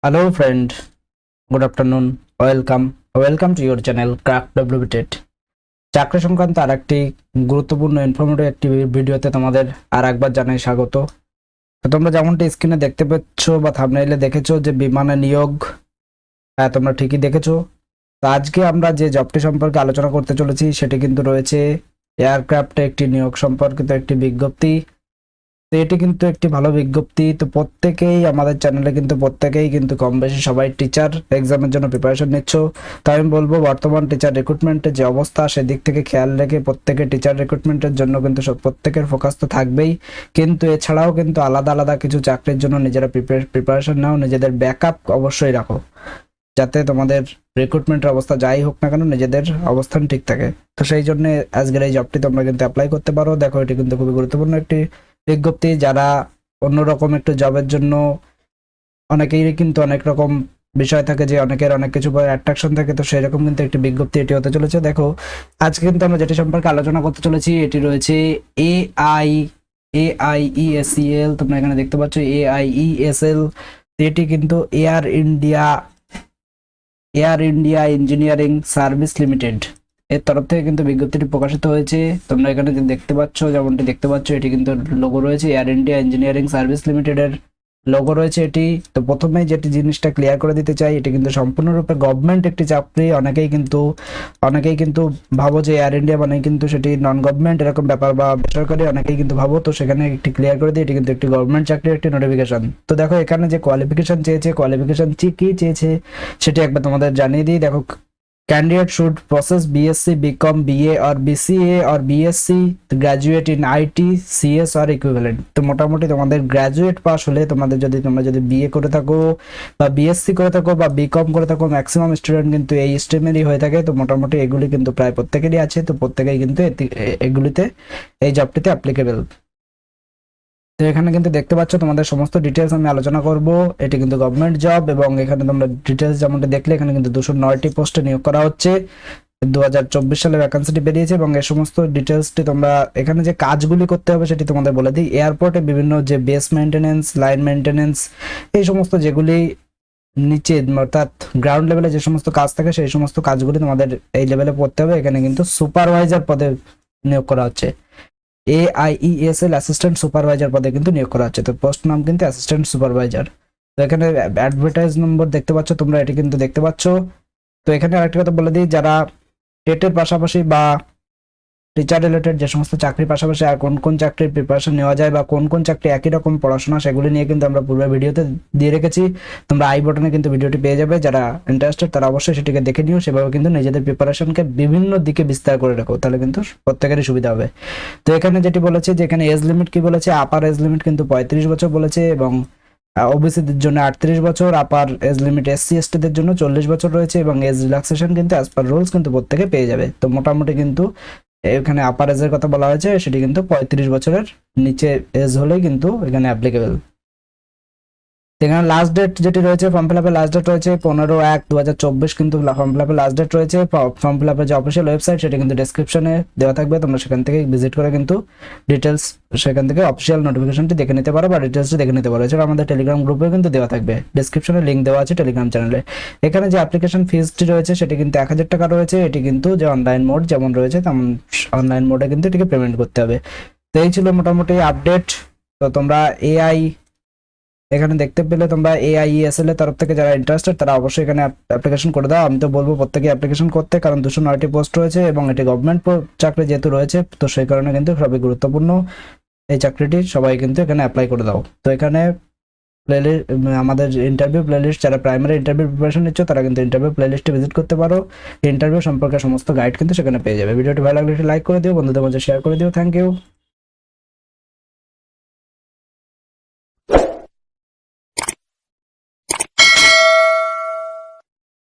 Hello friend, good afternoon, welcome to your channel Crack WBTED। চাকরি সংক্রান্ত আরেকটি গুরুত্বপূর্ণ ইনফরমেটিভ একটি ভিডিওতে তোমাদের আরেকবার জানাই স্বাগত। তো তোমরা যেমনটা স্ক্রিনে দেখতে পাচ্ছ বা থাম্বনেইলে দেখেছো যে বিমানে নিয়োগ, হ্যাঁ তোমরা ঠিকই দেখেছো। তো আজকে আমরা যে জবটি সম্পর্কে আলোচনা করতে চলেছি সেটি কিন্তু রয়েছে এয়ারক্রাফটে একটি নিয়োগ সম্পর্কিত একটি বিজ্ঞপ্তি। তো এটি কিন্তু একটি ভালো বিজ্ঞপ্তি। তো প্রত্যেকেই আমাদের চ্যানেলে কিন্তু প্রত্যেকেই কিন্তু কম বেশি সবাই টিচার এক্সামের জন্য প্রিপারেশন নিচ্ছ। তো আমি বলবো বর্তমান টিচার রিক্রুটমেন্টের যে অবস্থা সেদিক থেকে খেয়াল রেখে প্রত্যেকে টিচার রিক্রুটমেন্টের জন্য কিন্তু প্রত্যেকের ফোকাস তো থাকবেই, কিন্তু এছাড়াও কিন্তু আলাদা আলাদা কিছু চাকরির জন্য নিজেরা প্রিপারেশন নাও, নিজেদের ব্যাকআপ অবশ্যই রাখো যাতে তোমাদের রিক্রুটমেন্টের অবস্থা যাই হোক না কেন নিজেদের অবস্থান ঠিক থাকে। তো সেই জন্য আজকের এই জবটি তোমরা কিন্তু অ্যাপ্লাই করতে পারো। দেখো এটি কিন্তু খুবই গুরুত্বপূর্ণ একটি বিজ্ঞপ্তি। যারা অন্যরকম একটু জবের জন্য, অনেকেই কিন্তু অনেক রকম বিষয় থাকে যে অনেকের অনেক কিছু অ্যাট্রাকশন থাকে, তো সেরকম কিন্তু একটি বিজ্ঞপ্তি এটি হতে চলেছে। দেখো আজকে কিন্তু আমরা যেটি সম্পর্কে আলোচনা করতে চলেছি এটি রয়েছে AIESEL। তোমরা এখানে দেখতে পাচ্ছ AIESL। এটি কিন্তু air India engineering service limited এর তরফ থেকে কিন্তু বিজ্ঞপ্তিটি প্রকাশিত হয়েছে। তোমরা এখানে যে দেখতে পাচ্ছ, যেমনটি দেখতে পাচ্ছ এটি কিন্তু লোগো রয়েছে এয়ার ইন্ডিয়া ইঞ্জিনিয়ারিং সার্ভিস লিমিটেডের লোগো রয়েছে এটি। তো প্রথমেই যেটি জিনিসটা ক্লিয়ার করে দিতে চাই, এটি কিন্তু সম্পূর্ণরূপে গভর্নমেন্ট একটি চাকরি। অনেকেই কিন্তু ভাবো যে এয়ার ইন্ডিয়া মানে কিন্তু সেটি নন গভর্নমেন্ট এরকম ব্যাপার বা বেসরকারি, অনেকেই কিন্তু ভাবো। তো সেখানে একটি ক্লিয়ার করে দিই, এটি কিন্তু একটি গভর্নমেন্ট চাকরির একটি নোটিফিকেশন। তো দেখো এখানে যে কোয়ালিফিকেশন কি চেয়েছে সেটি একবার তোমাদের জানিয়ে দিই। দেখো candidate should possess BSc, BCom, BA or BCA or BSc, graduate in IT, CS or equivalent। তো মোটামুটি তোমাদের গ্রাজুয়েট পাস হলে তোমরা যদি BA করে থাকো বা BSc করে থাকো বা BCom করে থাকো, ম্যাক্সিমাম স্টুডেন্ট কিন্তু এই স্ট্রিমেরই হয়ে থাকে। তো মোটামুটি এগুলি কিন্তু প্রায় প্রত্যেকেরই আছে। তো প্রত্যেকেই কিন্তু এগুলিতে এই জবটিতে অ্যাপ্লিকেবল। তো এখানে কিন্তু দেখতে পাচ্ছ তোমাদের সমস্ত ডিটেলস আমি আলোচনা করব। এটি কিন্তু গভর্নমেন্ট জব এবং এখানে তোমরা ডিটেলস যেমনটা দেখলে এখানে কিন্তু 209টি পোস্টে নিয়োগ করা হচ্ছে। 2024 সালে ভ্যাকান্সিটি বেরিয়েছে এবং এই সমস্ত ডিটেলসটি তোমরা এখানে যে কাজগুলি করতে হবে সেটি তোমাদের বলে দিই। এয়ারপোর্টে বিভিন্ন যে বেস মেইনটেনেন্স, লাইন মেইনটেনেন্স, এই সমস্ত যেগুলি নিচে অর্থাৎ গ্রাউন্ড লেভেলে যে সমস্ত কাজ থাকে সেই সমস্ত কাজগুলি তোমাদের এই লেভেলে পড়তে হবে। এখানে কিন্তু সুপারভাইজার পদে নিয়োগ করা হচ্ছে। AIESL অ্যাসিস্ট্যান্ট সুপারভাইজার পদে কিন্তু নিয়োগ করা হচ্ছে। তো পোস্ট নাম কিন্তু অ্যাসিস্ট্যান্ট সুপারভাইজার। তো এখানে অ্যাডভার্টাইজ নম্বর দেখতে পাচ্ছ তোমরা, এটি কিন্তু দেখতে পাচ্ছ। তো এখানে আরেকটা কথা বলে দিই, যারা টেটের পাশাপাশি বা টিচার রিলেটেড যে সমস্ত চাকরির পাশাপাশি আর কোন কোন চাকরির প্রিপারেশন নেওয়া যায় বা কোন কোন চাকরি একই রকম পড়াশোনা সেগুলি নিয়ে কিন্তু আমরা পূর্বে ভিডিওতে দিয়ে রেখেছি। তোমরা আই বটনে কিন্তু ভিডিওটি পেয়ে যাবে। যারা ইন্টারেস্টেড তারা অবশ্যই সেটিকে দেখে নিও, সেভাবে কিন্তু নিজেদের প্রিপারেশনকে বিভিন্ন দিকে বিস্তার করে রাখো, তাহলে কিন্তু প্রত্যেকেরই সুবিধা হবে। তো এখানে যেটি বলেছে যে এখানে এজ লিমিট কি বলেছে, আপার এজ লিমিট কিন্তু 35 বছর বলেছে এবং ওবিসিদের জন্য 38 বছর, upper age limit SC ST দের জন্য 40 বছর রয়েছে এবং এজ রিল্যাক্সেশন কিন্তু অ্যাজ পার রুলস কিন্তু প্রত্যেকে পেয়ে যাবে। তো মোটামুটি কিন্তু এখানে আপার এজের কথা বলা হয়েছে, সেটি কিন্তু 35 বছরের নিচে এজ হলেই কিন্তু এখানে অ্যাপ্লিকেবল। এখানে লাস্ট ডেট যেটি রয়েছে, ফর্ম ফিল আপের লাস্ট ডেট রয়েছে 15/1/2024 কিন্তু ফর্ম ফিল আপের লাস্ট ডেট রয়েছে। ফর্ম ফিল আপের যে অফিসিয়াল ওয়েবসাইট সেটা কিন্তু ডেসক্রিপশনে দেওয়া থাকবে, তোমরা সেখান থেকে ভিজিট করে কিন্তু ডিটেলস সেখান থেকে অফিসিয়াল নোটিফিকেশনটি দেখে নিতে পারো বা ডিটেলসটি দেখে নিতে পারো। এছাড়া আমাদের টেলিগ্রাম গ্রুপে কিন্তু দেওয়া থাকবে, ডেসক্রিপশনে লিঙ্ক দেওয়া আছে টেলিগ্রাম চ্যানেলে। এখানে যে অ্যাপ্লিকেশন ফিজটি রয়েছে সেটি কিন্তু 1000 টাকা রয়েছে। এটি কিন্তু যে অনলাইন মোড যেমন রয়েছে তেমন অনলাইন মোডে কিন্তু এটিকে পেমেন্ট করতে হবে। তো এই ছিল মোটামুটি আপডেট। তো তোমরা এখানে দেখতে পেলে তোমরা AIESL এর তরফ থেকে যারা ইন্টারেস্টেড তারা অবশ্যই এখানে অ্যাপ্লিকেশন করে দাও। আমি তো বলবো প্রত্যেকে অ্যাপ্লিকেশন করতে, কারণ 209টি পোস্ট রয়েছে এবং এটি গভর্নমেন্ট চাকরি যেহেতু রয়েছে, তো সেই কারণে কিন্তু সবই গুরুত্বপূর্ণ এই চাকরিটি। সবাই কিন্তু এখানে অ্যাপ্লাই করে দাও। তো এখানে আমাদের ইন্টারভিউ প্লেলিস্ট, যারা প্রাইমারি ইন্টারভিউ প্রিপারেশন নিচ্ছ তারা কিন্তু ইন্টারভিউ প্লেলিস্টে ভিজিট করতে পারো। ইন্টারভিউ সম্পর্কে সমস্ত গাইড কিন্তু সেখানে পেয়ে যাবে। ভিডিওটি ভালো লাগলে লাইক করে দিও, বন্ধুদের মাঝে শেয়ার করে দিও। Thank you.